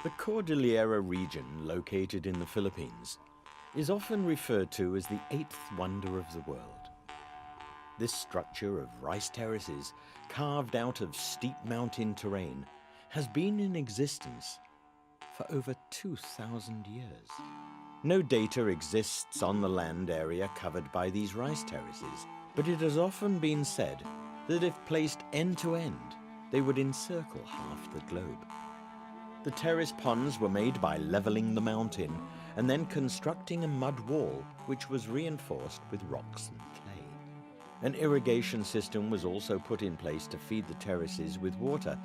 The Cordillera region, located in the Philippines, is often referred to as the eighth wonder of the world. This structure of rice terraces, carved out of steep mountain terrain, has been in existence for over 2,000 years. No data exists on the land area covered by these rice terraces, but it has often been said that if placed end to end, they would encircle half the globe. The terrace ponds were made by leveling the mountain and then constructing a mud wall which was reinforced with rocks and clay. An irrigation system was also put in place to feed the terraces with water,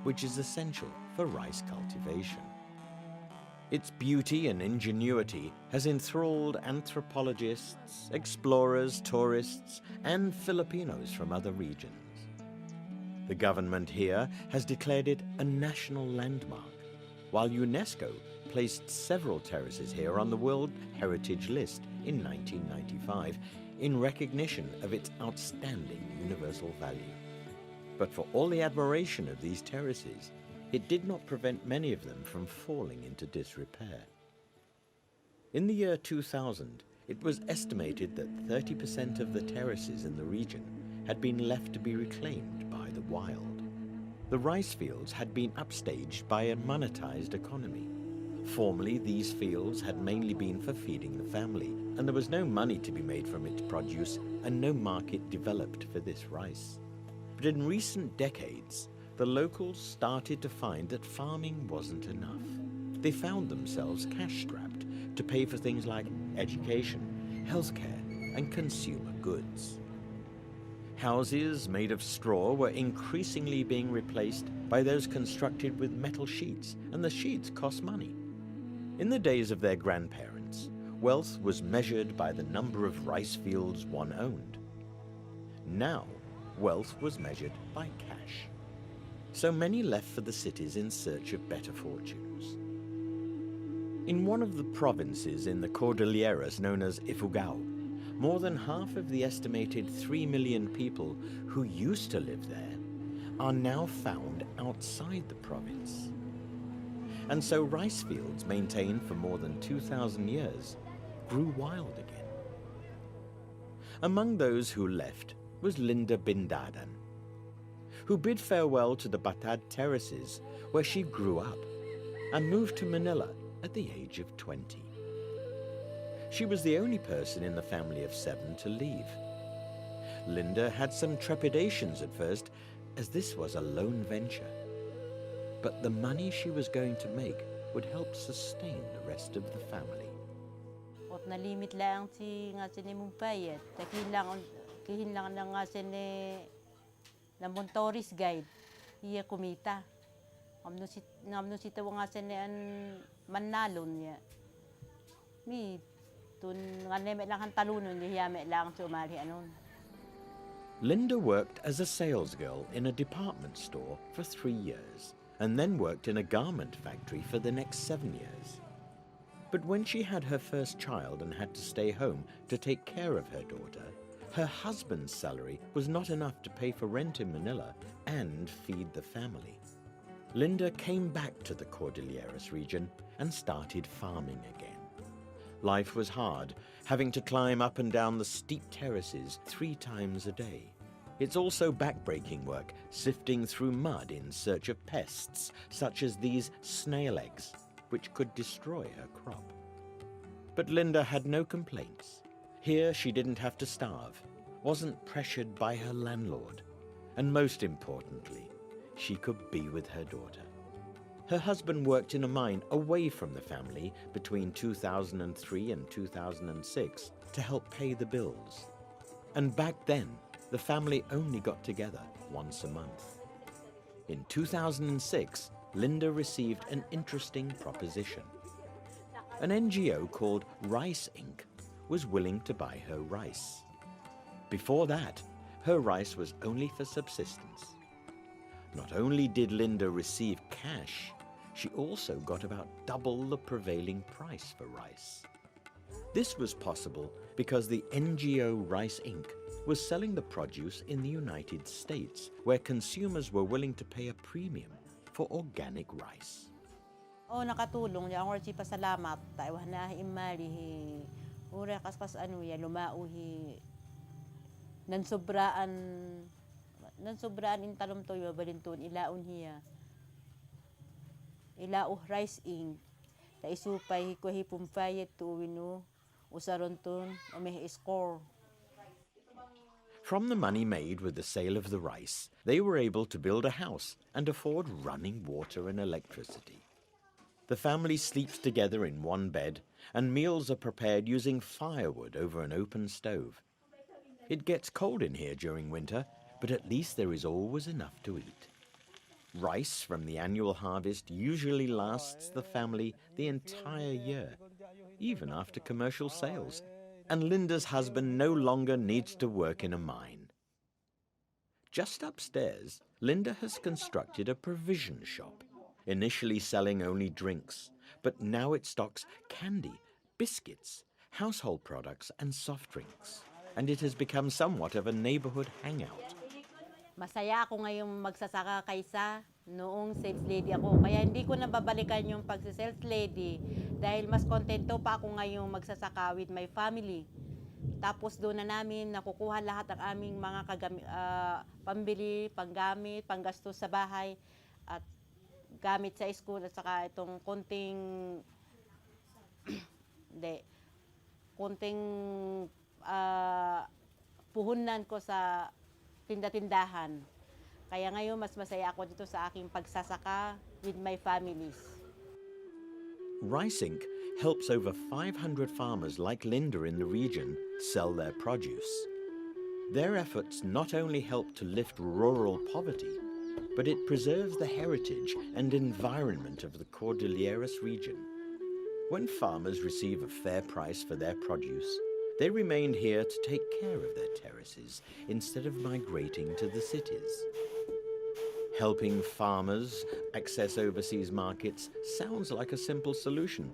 which is essential for rice cultivation. Its beauty and ingenuity has enthralled anthropologists, explorers, tourists, and Filipinos from other regions. The government here has declared it a national landmark, while UNESCO placed several terraces here on the World Heritage List in 1995 in recognition of its outstanding universal value. But for all the admiration of these terraces, it did not prevent many of them from falling into disrepair. In the year 2000, it was estimated that 30% of the terraces in the region had been left to be reclaimed by the wild. The rice fields had been upstaged by a monetized economy. Formerly, these fields had mainly been for feeding the family, and there was no money to be made from its produce and no market developed for this rice. But in recent decades, the locals started to find that farming wasn't enough. They found themselves cash-strapped to pay for things like education, healthcare, and consumer goods. Houses made of straw were increasingly being replaced by those constructed with metal sheets, and the sheets cost money. In the days of their grandparents, wealth was measured by the number of rice fields one owned. Now, wealth was measured by cash. So many left for the cities in search of better fortunes. In one of the provinces in the Cordilleras known as Ifugao, more than half of the estimated 3 million people who used to live there are now found outside the province. And so rice fields maintained for more than 2,000 years grew wild again. Among those who left was Linda Bindadan, who bid farewell to the Batad terraces where she grew up and moved to Manila at the age of 20. She was the only person in the family of 7 to leave. Linda had some trepidations at first, as this was a lone venture. But the money she was going to make would help sustain the rest of the family. Ot na limit lang si nga sini mong payet. Kihinlang na nga sini na Montoris guide. Iya kumita. Ngamno sita nga sini an manalon niya. Mi Linda worked as a sales girl in a department store for 3 years and then worked in a garment factory for the next 7 years. But when she had her first child and had to stay home to take care of her daughter, her husband's salary was not enough to pay for rent in Manila and feed the family. Linda came back to the Cordilleras region and started farming again. Life was hard, having to climb up and down the steep terraces 3 times a day. It's also backbreaking work, sifting through mud in search of pests, such as these snail eggs, which could destroy her crop. But Linda had no complaints. Here she didn't have to starve, wasn't pressured by her landlord, and most importantly, she could be with her daughter. Her husband worked in a mine away from the family between 2003 and 2006 to help pay the bills. And back then, the family only got together once a month. In 2006, Linda received an interesting proposition. An NGO called Rice Inc. was willing to buy her rice. Before that, her rice was only for subsistence. Not only did Linda receive cash, she also got about double the prevailing price for rice. This was possible because the NGO Rice Inc. was selling the produce in the United States, where consumers were willing to pay a premium for organic rice. Oo, nakatulong. Ang orchi pasalamat. Taiwan na imali. Ura kas ano ya, lumao nan sobraan in talom toyo balintun ilaon hiya. Ilao rice ing. Ta isupay ko hipumpayet tuwino usaronton o may score. From the money made with the sale of the rice, they were able to build a house and afford running water and electricity. The family sleeps together in one bed, and meals are prepared using firewood over an open stove. It gets cold in here during winter, but at least there is always enough to eat. Rice from the annual harvest usually lasts the family the entire year, even after commercial sales. And Linda's husband no longer needs to work in a mine. Just upstairs, Linda has constructed a provision shop, initially selling only drinks, but now it stocks candy, biscuits, household products, and soft drinks. And it has become somewhat of a neighborhood hangout. Masaya ako ngayong magsasaka kaysa noong sales lady ako. Kaya hindi ko nababalikan yung pagsi-sales lady dahil mas kontento pa ako ngayong magsasaka with my family. Tapos doon na namin nakukuha lahat ng aming mga pambili, panggamit, panggastos sa bahay at gamit sa school at saka itong konting puhunan ko sa tinda-tindahan. Kaya ngayon mas masaya ako dito sa aking pagsasaka with my families. Rice Inc. helps over 500 farmers like Linda in the region sell their produce. Their efforts not only help to lift rural poverty, but it preserves the heritage and environment of the Cordilleras region. When farmers receive a fair price for their produce, they remain here to take care of their terraces instead of migrating to the cities. Helping farmers access overseas markets sounds like a simple solution,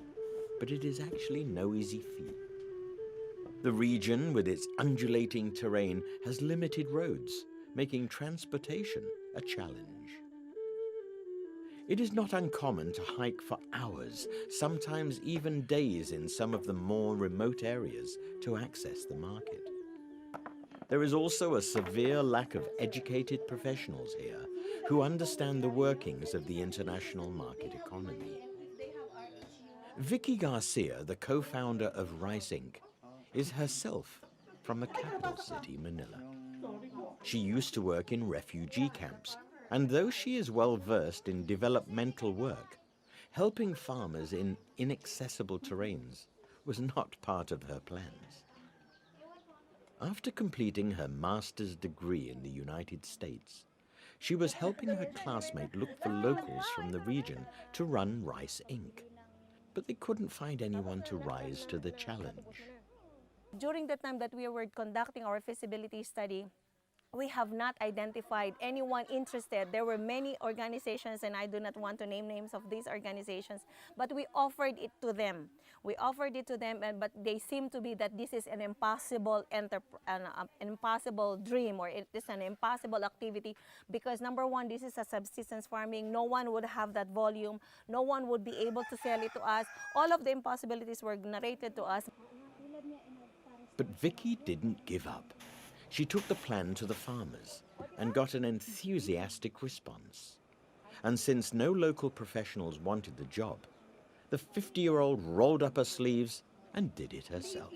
but it is actually no easy feat. The region, with its undulating terrain, has limited roads, making transportation a challenge. It is not uncommon to hike for hours, sometimes even days in some of the more remote areas to access the market. There is also a severe lack of educated professionals here who understand the workings of the international market economy. Vicky Garcia, the co-founder of Rice Inc., is herself from the capital city, Manila. She used to work in refugee camps, and though she is well versed in developmental work, helping farmers in inaccessible terrains was not part of her plans. After completing her master's degree in the United States, she was helping her classmate look for locals from the region to run Rice Inc., but they couldn't find anyone to rise to the challenge. During the time that we were conducting our feasibility study, we have not identified anyone interested. There were many organizations, and I do not want to name names of these organizations, but we offered it to them. But they seem to be that this is an impossible impossible dream, or it is an impossible activity, because number one, this is a subsistence farming. No one would have that volume. No one would be able to sell it to us. All of the impossibilities were narrated to us. But Vicky didn't give up. She took the plan to the farmers and got an enthusiastic response. And since no local professionals wanted the job, the 50-year-old rolled up her sleeves and did it herself.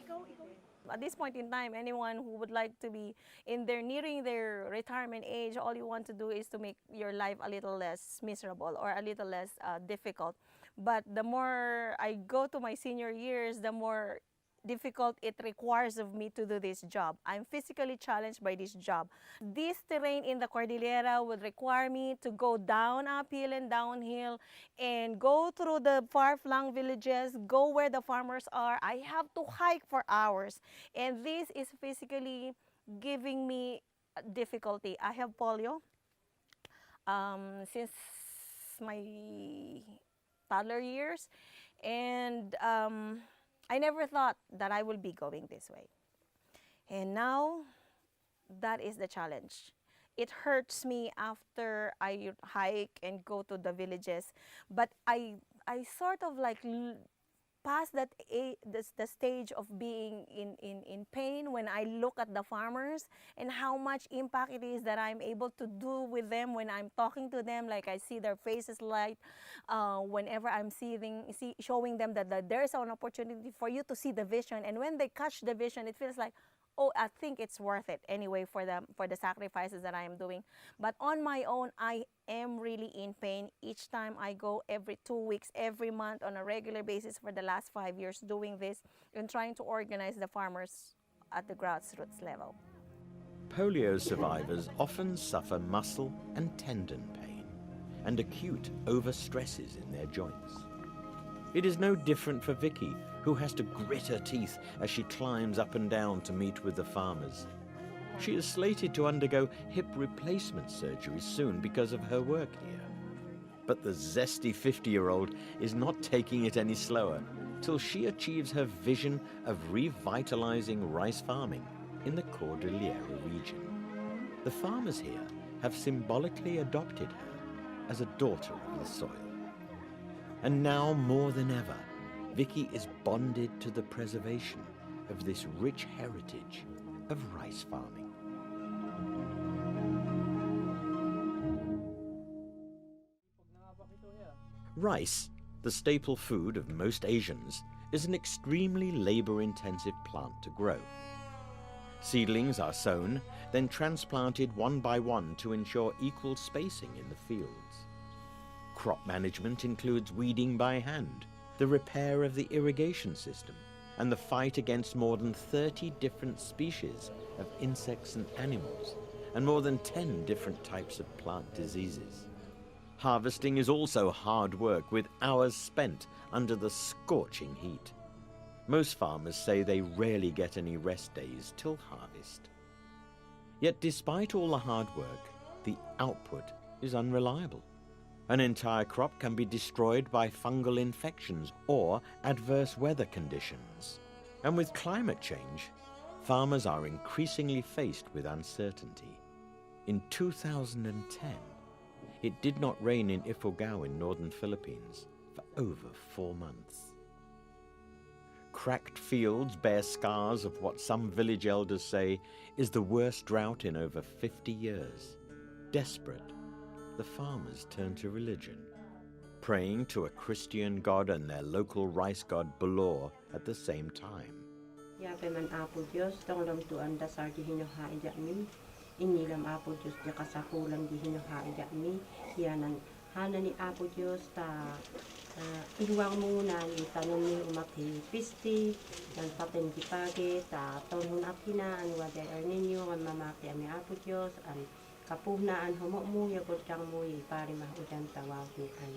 At this point in time, anyone who would like to be nearing their retirement age, all you want to do is to make your life a little less miserable or a little less difficult. But the more I go to my senior years, the more difficult it requires of me to do this job. I'm physically challenged by this job. This terrain in the Cordillera would require me to go down uphill and downhill and go through the far-flung villages, go where the farmers are. I have to hike for hours, and this is physically giving me difficulty. I have polio since my toddler years, and I never thought that I will be going this way. And now, that is the challenge. It hurts me after I hike and go to the villages, but I I sort of like past that the stage of being in pain when I look at the farmers and how much impact it is that I'm able to do with them when I'm talking to them. Like I see their faces light whenever I'm showing them that there's an opportunity for you to see the vision, and when they catch the vision, it feels like, oh, I think it's worth it anyway for the sacrifices that I am doing. But on my own, I am really in pain each time I go, every 2 weeks, every month, on a regular basis for the last 5 years, doing this and trying to organize the farmers at the grassroots level. Polio survivors often suffer muscle and tendon pain and acute overstresses in their joints. It is no different for Vicky, who has to grit her teeth as she climbs up and down to meet with the farmers. She is slated to undergo hip replacement surgery soon because of her work here. But the zesty 50-year-old is not taking it any slower till she achieves her vision of revitalizing rice farming in the Cordillera region. The farmers here have symbolically adopted her as a daughter of the soil. And now more than ever, Vicky is bonded to the preservation of this rich heritage of rice farming. Rice, the staple food of most Asians, is an extremely labor-intensive plant to grow. Seedlings are sown, then transplanted one by one to ensure equal spacing in the fields. Crop management includes weeding by hand, the repair of the irrigation system, and the fight against more than 30 different species of insects and animals, and more than 10 different types of plant diseases. Harvesting is also hard work, with hours spent under the scorching heat. Most farmers say they rarely get any rest days till harvest. Yet despite all the hard work, the output is unreliable. An entire crop can be destroyed by fungal infections or adverse weather conditions. And with climate change, farmers are increasingly faced with uncertainty. In 2010, it did not rain in Ifugao in northern Philippines for over 4 months. Cracked fields bear scars of what some village elders say is the worst drought in over 50 years. Desperate, the farmers turn to religion, praying to a Christian god and their local rice god Balor at the same time. Yape man apo Diyos, tonglam tuan dasar di hinuhain jami, inilam apo Diyos di kasakulan di hinuhain jami, yanan hana ni apo Diyos ta iluwang muna ni tanong ni umaki pisti, dan paten di pagi ta tonun apina an waday ninyo ang mamaki ami apo Diyos an kapuhnaan homok mo yagot kang mo ipari mahudan tawag an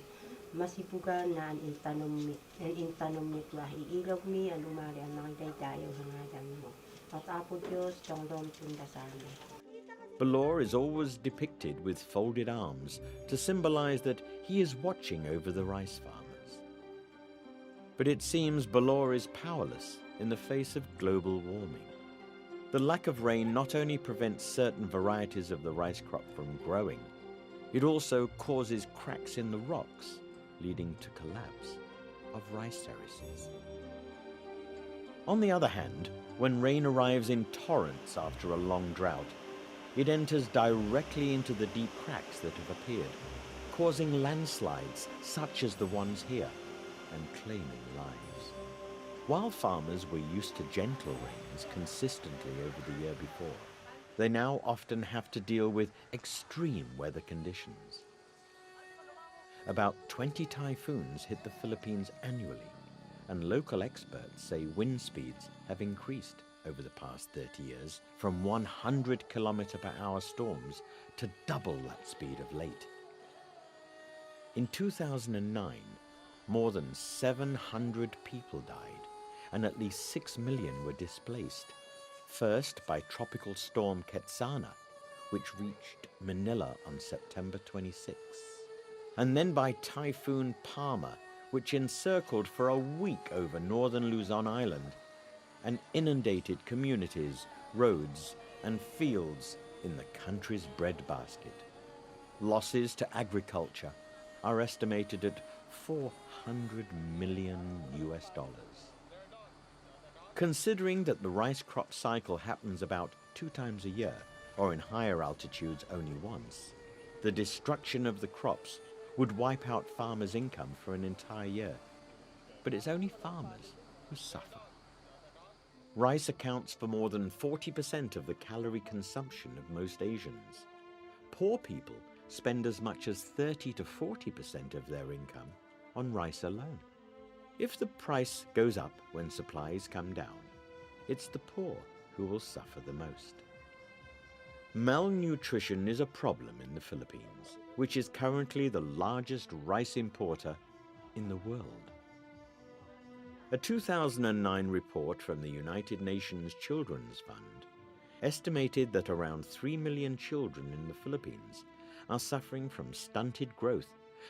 masipugan na an intanom mi tuah iilog mi an umari ang mga daydayo hangadan mo. At apo Diyos tongdom tundasami. Balor is always depicted with folded arms to symbolize that he is watching over the rice farmers. But it seems Balor is powerless in the face of global warming. The lack of rain not only prevents certain varieties of the rice crop from growing, it also causes cracks in the rocks, leading to collapse of rice terraces. On the other hand, when rain arrives in torrents after a long drought, it enters directly into the deep cracks that have appeared, causing landslides such as the ones here, and claiming lives. While farmers were used to gentle rains consistently over the year before, they now often have to deal with extreme weather conditions. About 20 typhoons hit the Philippines annually, and local experts say wind speeds have increased over the past 30 years from 100 km/h storms to double that speed of late. In 2009, more than 700 people died, and at least 6 million were displaced, first by tropical storm Quetzana, which reached Manila on September 26, and then by Typhoon Palma, which encircled for a week over northern Luzon Island and inundated communities, roads, and fields in the country's breadbasket. Losses to agriculture are estimated at $400 million US. Considering that the rice crop cycle happens about 2 times a year, or in higher altitudes only once, the destruction of the crops would wipe out farmers' income for an entire year. But it's only farmers who suffer. Rice accounts for more than 40% of the calorie consumption of most Asians. Poor people spend as much as 30 to 40% of their income on rice alone. If the price goes up when supplies come down, it's the poor who will suffer the most. Malnutrition is a problem in the Philippines, which is currently the largest rice importer in the world. A 2009 report from the United Nations Children's Fund estimated that around 3 million children in the Philippines are suffering from stunted growth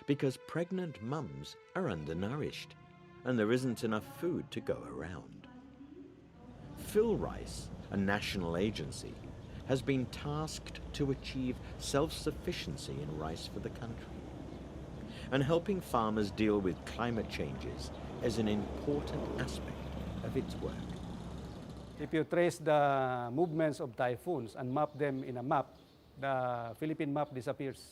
because pregnant mums are undernourished and there isn't enough food to go around. PhilRice, a national agency, has been tasked to achieve self-sufficiency in rice for the country. And helping farmers deal with climate changes is an important aspect of its work. If you trace the movements of typhoons and map them in a map, the Philippine map disappears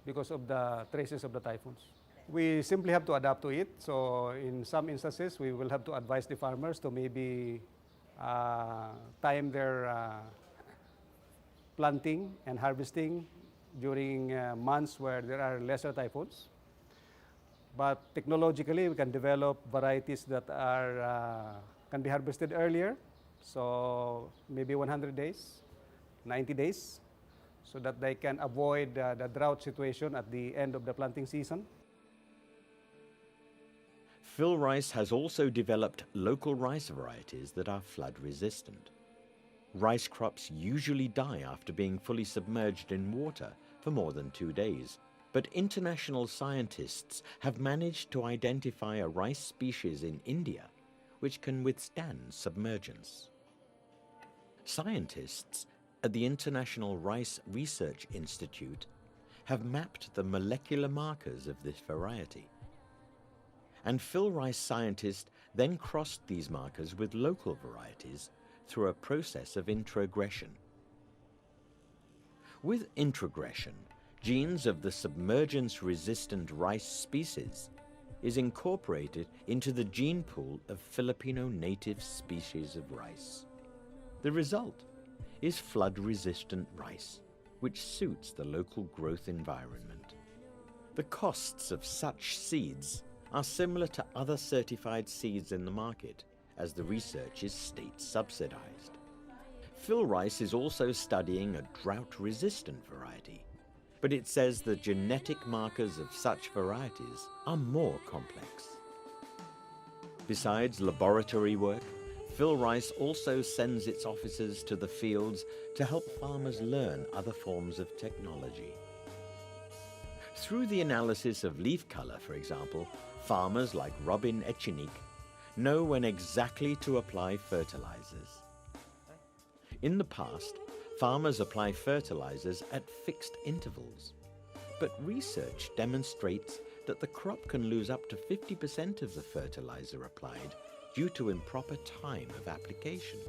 because of the traces of the typhoons. We simply have to adapt to it. So in some instances, we will have to advise the farmers to maybe time their planting and harvesting during months where there are lesser typhoons. But technologically, we can develop varieties that can be harvested earlier. So maybe 100 days, 90 days, so that they can avoid the drought situation at the end of the planting season. PhilRice has also developed local rice varieties that are flood resistant. Rice crops usually die after being fully submerged in water for more than 2 days. But international scientists have managed to identify a rice species in India which can withstand submergence. Scientists at the International Rice Research Institute have mapped the molecular markers of this variety. And PhilRice scientists then crossed these markers with local varieties through a process of introgression. With introgression, genes of the submergence-resistant rice species is incorporated into the gene pool of Filipino native species of rice. The result is flood-resistant rice, which suits the local growth environment. The costs of such seeds are similar to other certified seeds in the market, as the research is state-subsidized. PhilRice is also studying a drought-resistant variety, but it says the genetic markers of such varieties are more complex. Besides laboratory work, PhilRice also sends its officers to the fields to help farmers learn other forms of technology. Through the analysis of leaf color, for example, farmers like Robin Echenique know when exactly to apply fertilizers. In the past, farmers apply fertilizers at fixed intervals, but research demonstrates that the crop can lose up to 50% of the fertilizer applied due to improper time of application.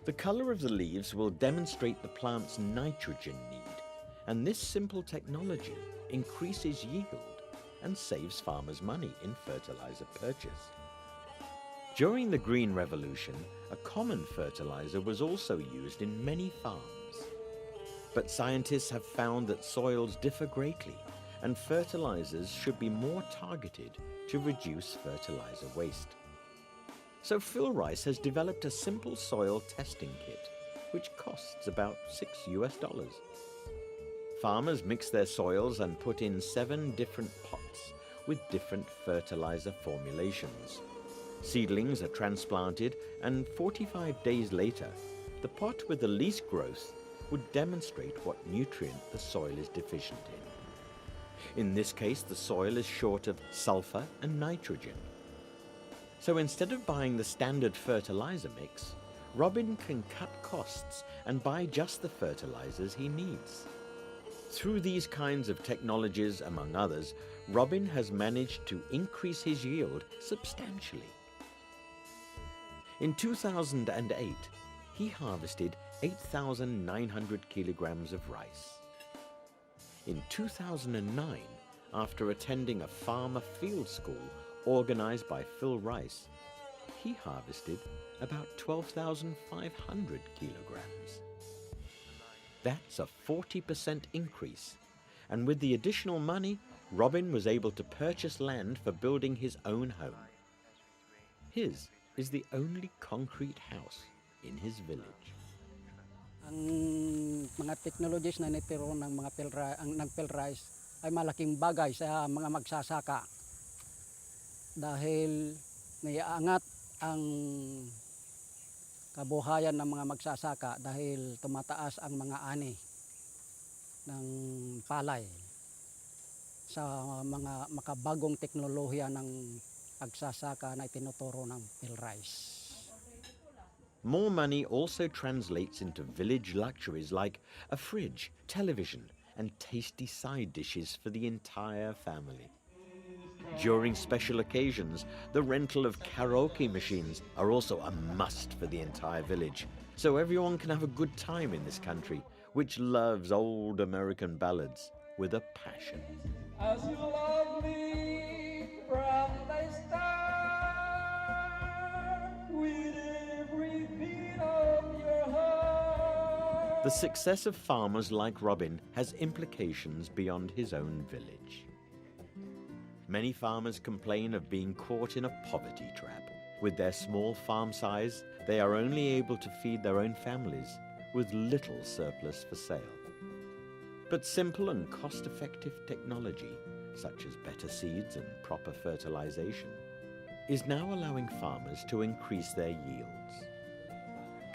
The color of the leaves will demonstrate the plant's nitrogen need, and this simple technology increases yield and saves farmers money in fertilizer purchase. During the Green Revolution, a common fertilizer was also used in many farms. But scientists have found that soils differ greatly, and fertilizers should be more targeted to reduce fertilizer waste. So PhilRice has developed a simple soil testing kit, which costs about $6. Farmers mix their soils and put in 7 different pots with different fertilizer formulations. Seedlings are transplanted, and 45 days later, the pot with the least growth would demonstrate what nutrient the soil is deficient in. In this case, the soil is short of sulfur and nitrogen. So instead of buying the standard fertilizer mix, Robin can cut costs and buy just the fertilizers he needs. Through these kinds of technologies, among others, Robin has managed to increase his yield substantially. In 2008, he harvested 8,900 kilograms of rice. In 2009, after attending a farmer field school organized by Phil Rice, he harvested about 12,500 kilograms. That's a 40% increase, and with the additional money, Robin was able to purchase land for building his own home. His is the only concrete house in his village. Ang mga technologies na nitiro ng mga PhilRice ay malaking bagay sa mga magsasaka dahil naiaangat ang kabuhayan ng mga magsasaka dahil tumataas ang mga ani ng palay sa mga makabagong teknolohiya ng pagsasaka na itinuturo ng PhilRice. More money also translates into village luxuries like a fridge, television, and tasty side dishes for the entire family. During special occasions, the rental of karaoke machines are also a must for the entire village, so everyone can have a good time in this country, which loves old American ballads with a passion. As you love me from the start, with every beat of your heart. The success of farmers like Robin has implications beyond his own village. Many farmers complain of being caught in a poverty trap. With their small farm size, they are only able to feed their own families with little surplus for sale. But simple and cost-effective technology, such as better seeds and proper fertilization, is now allowing farmers to increase their yields.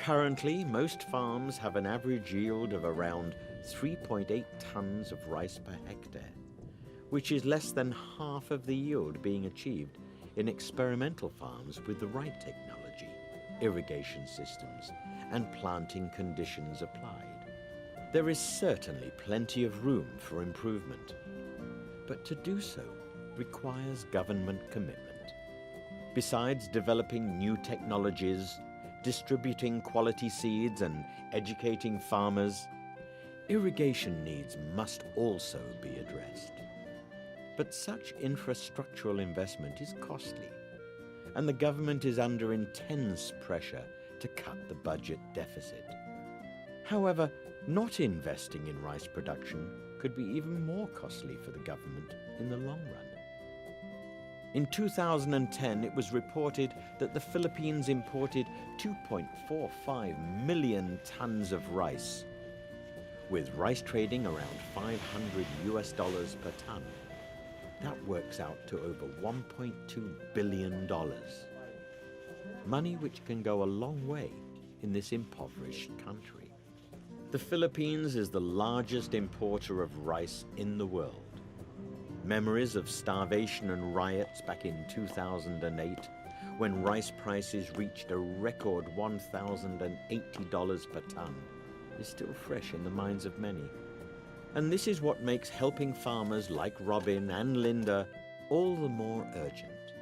Currently, most farms have an average yield of around 3.8 tons of rice per hectare, which is less than half of the yield being achieved in experimental farms with the right technology, irrigation systems, and planting conditions applied. There is certainly plenty of room for improvement, but to do so requires government commitment. Besides developing new technologies, distributing quality seeds, and educating farmers, irrigation needs must also be addressed. But such infrastructural investment is costly, and the government is under intense pressure to cut the budget deficit. However, not investing in rice production could be even more costly for the government in the long run. In 2010, it was reported that the Philippines imported 2.45 million tons of rice, with rice trading around $500 per ton. That works out to over $1.2 billion. Money which can go a long way in this impoverished country. The Philippines is the largest importer of rice in the world. Memories of starvation and riots back in 2008, when rice prices reached a record $1,080 per ton, is still fresh in the minds of many. And this is what makes helping farmers like Robin and Linda all the more urgent.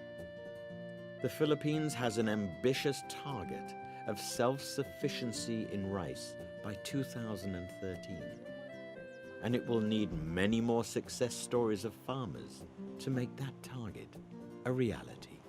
The Philippines has an ambitious target of self-sufficiency in rice by 2013. And it will need many more success stories of farmers to make that target a reality.